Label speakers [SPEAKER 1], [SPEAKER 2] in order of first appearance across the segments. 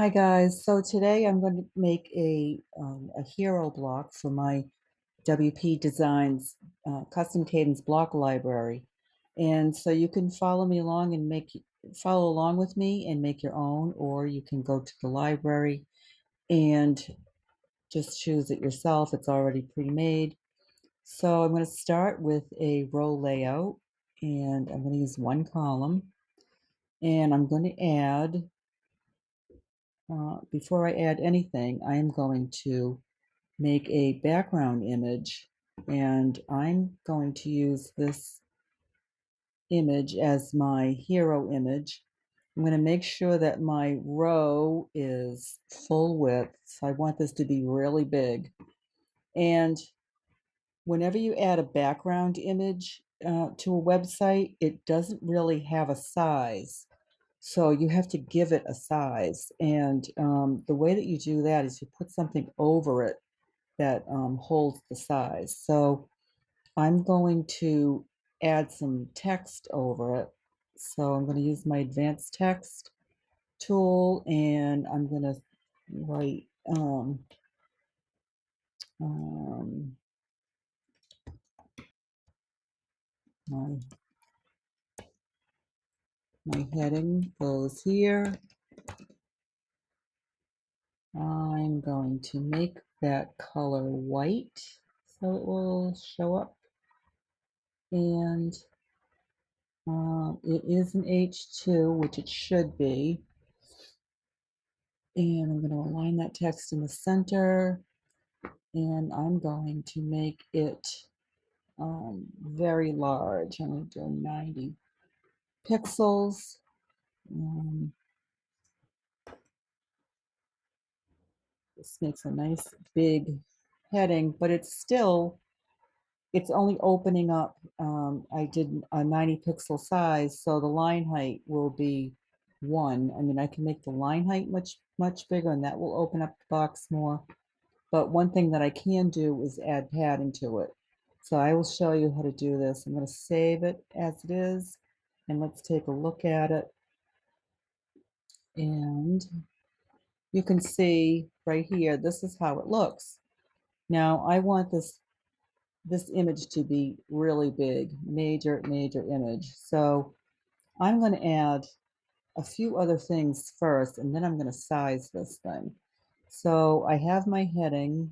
[SPEAKER 1] Hi guys, so today I'm going to make a hero block for my WP Designs custom cadence block library. And so you can follow me along and follow along with me and make your own, or you can go to the library and just choose it yourself. It's already pre-made. So I'm going to start with a row layout, and I'm going to use one column, and I'm going to add before I add anything, I am going to make a background image, and I'm going to use this image as my hero image. I'm going to make sure that my row is full width. So I want this to be really big. And whenever you add a background image to a website, it doesn't really have a size. So you have to give it a size. And the way that you do that is you put something over it that holds the size. So I'm going to add some text over it. So I'm going to use my advanced text tool, and I'm going to write um, my, my heading goes here. I'm going to make that color white so it will show up. And it is an H2, which it should be. And I'm going to align that text in the center. And I'm going to make it very large. I'm going to do 90 pixels. Um, this makes a nice big heading, but it's only opening up. I did a 90 pixel size, so the line height will be 1. I mean, I can make the line height much bigger, and that will open up the box more. But one thing that I can do is add padding to it. So I will show you how to do this. I'm going to save it as it is, and let's take a look at it. And you can see right here, this is how it looks. Now I want this image to be really big, major image. So I'm going to add a few other things first, and then I'm going to size this thing. So I have my heading.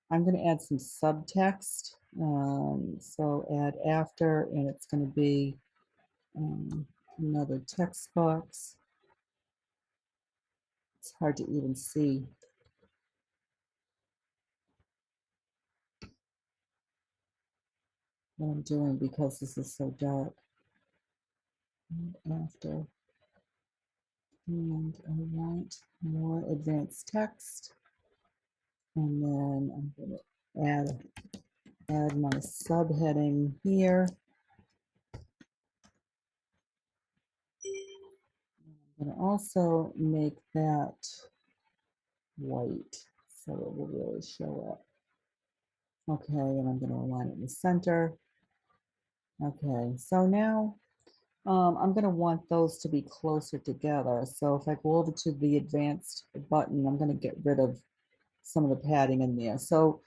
[SPEAKER 1] I'm going to add some subtext. So add after, and it's going to be another text box. It's hard to even see what I'm doing because this is so dark. And after, and I want more advanced text. And then I'm going to add my subheading here. I'm going to also make that white so it will really show up. Okay, and I'm going to align it in the center. Okay, so now I'm going to want those to be closer together. So if I go over to the advanced button, I'm going to get rid of some of the padding in there. So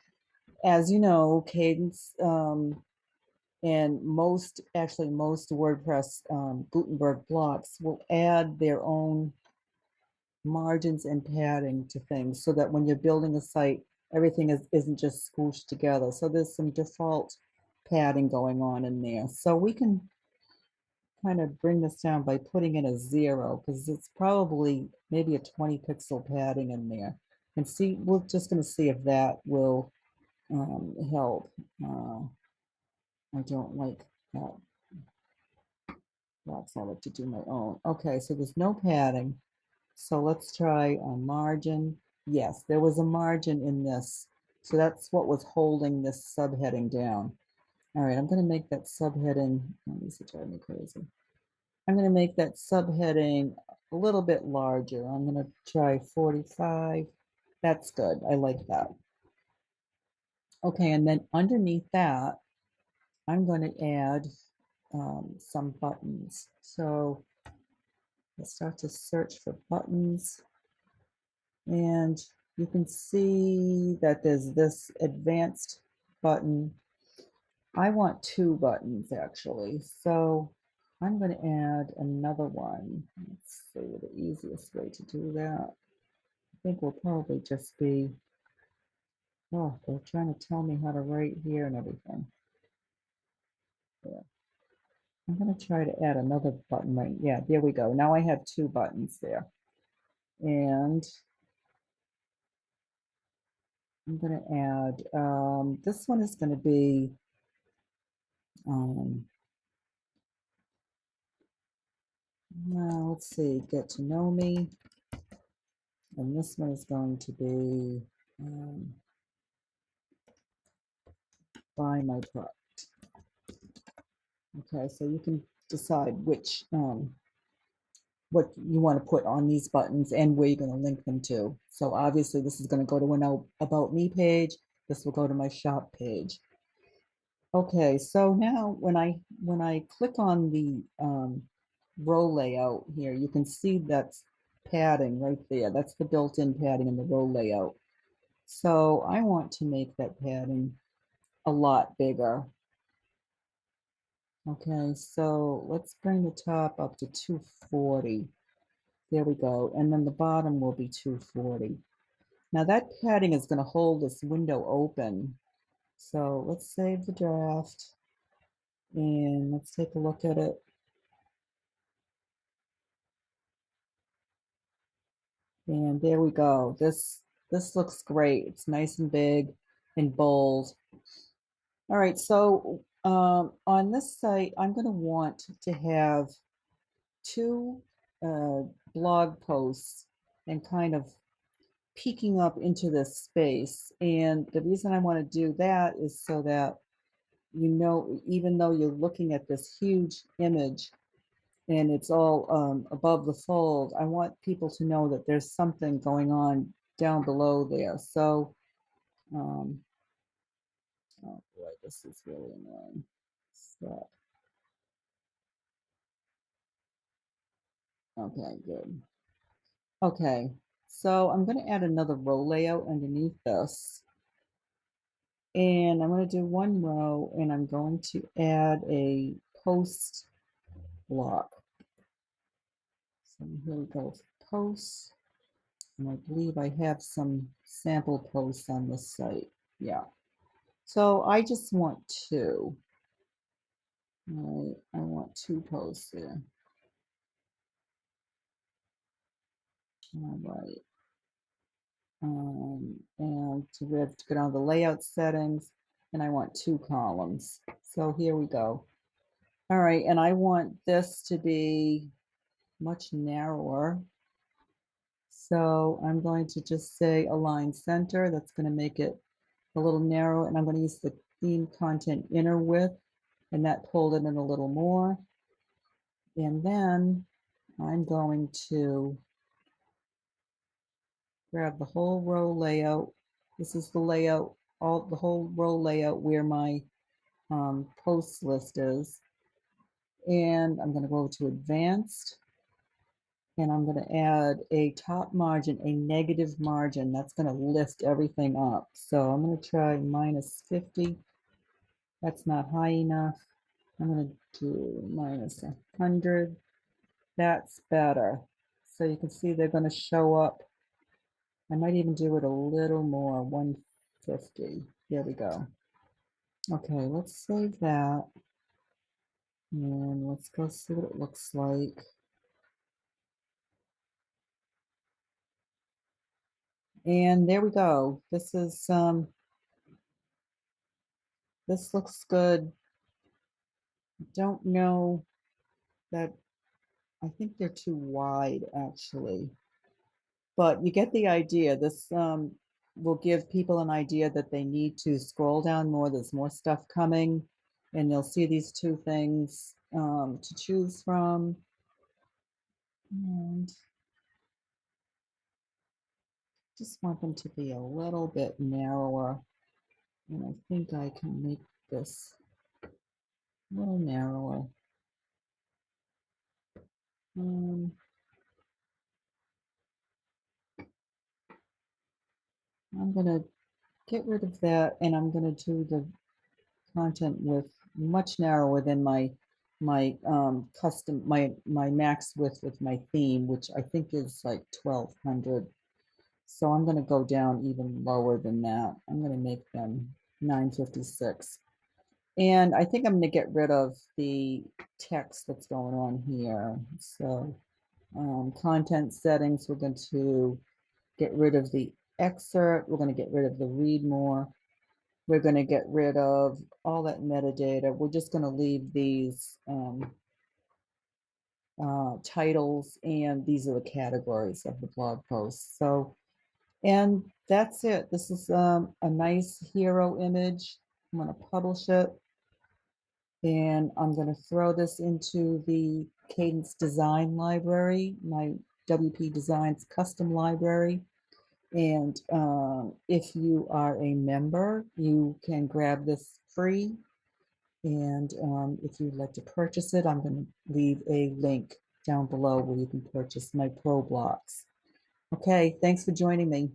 [SPEAKER 1] as you know, Cadence and actually most WordPress Gutenberg blocks will add their own margins and padding to things so that when you're building a site, everything isn't just squished together. So there's some default padding going on in there. So we can kind of bring this down by putting in a 0 because it's probably maybe a 20 pixel padding in there. And see, we're just going to see if that will help. I don't like that. That's I like to do my own. Okay, so there's no padding. So let's try a margin. Yes, there was a margin in this. So that's what was holding this subheading down. All right, I'm going to make that subheading. This is driving me crazy. I'm going to make that subheading a little bit larger. I'm going to try 45. That's good. I like that. Okay, and then underneath that, I'm going to add some buttons. So let's start to search for buttons. And you can see that there's this advanced button. I want two buttons actually. So I'm going to add another one. Let's see the easiest way to do that. I think will probably just be, oh, they're trying to tell me how to write here and everything. Yeah. I'm going to try to add another button right. Yeah, there we go. Now I have two buttons there. And I'm going to add, this one is going to be, um, now let's see, get to know me. And this one is going to be, buy my product. Okay, so you can decide which, what you want to put on these buttons and where you're going to link them to. So obviously this is going to go to an about me page. This will go to my shop page. Okay, so now when I click on the row layout here, you can see that's padding right there. That's the built-in padding in the row layout. So I want to make that padding a lot bigger. Okay, so let's bring the top up to 240. There we go. And then the bottom will be 240. Now that padding is going to hold this window open. So let's save the draft and let's take a look at it. And there we go. This looks great. It's nice and big and bold. All right, so on this site, I'm going to want to have two blog posts and kind of peeking up into this space. And the reason I want to do that is so that, you know, even though you're looking at this huge image and it's all above the fold, I want people to know that there's something going on down below there. So, oh boy, this is really annoying. Stop. Okay, good. Okay, so I'm going to add another row layout underneath this. And I'm going to do one row and I'm going to add a post block. So here we go, posts. And I believe I have some sample posts on this site. Yeah. So I just want two. I want two posts there. All right. And we have to go down to the layout settings, and I want two columns. So here we go. All right, and I want this to be much narrower. So I'm going to just say align center. That's going to make it a little narrow, and I'm going to use the theme content inner width, and that pulled it in a little more. And then I'm going to grab the whole row layout. This is the layout, the whole row layout where my post list is. And I'm going to go to advanced. And I'm going to add a top margin, a negative margin. That's going to lift everything up. So I'm going to try minus 50. That's not high enough. I'm going to do minus 100. That's better. So you can see they're going to show up. I might even do it a little more, 150. There we go. Okay, let's save that. And let's go see what it looks like. And there we go. This looks good. Don't know that, I think they're too wide actually. But you get the idea. This will give people an idea that they need to scroll down more. There's more stuff coming, and they'll see these two things to choose from. And just want them to be a little bit narrower. And I think I can make this a little narrower. Um, I'm gonna get rid of that, and I'm gonna do the content with much narrower than my custom my max width with my theme, which I think is like 1200. So I'm going to go down even lower than that. I'm going to make them 956. And I think I'm going to get rid of the text that's going on here. So content settings, we're going to get rid of the excerpt. We're going to get rid of the read more. We're going to get rid of all that metadata. We're just going to leave these titles, and these are the categories of the blog post. So, and that's it. This is a nice hero image. I'm going to publish it, and I'm going to throw this into the Kadence Design Library, my WP Designs custom library. And if you are a member, you can grab this free. And if you'd like to purchase it, I'm going to leave a link down below where you can purchase my Pro blocks. Okay, thanks for joining me.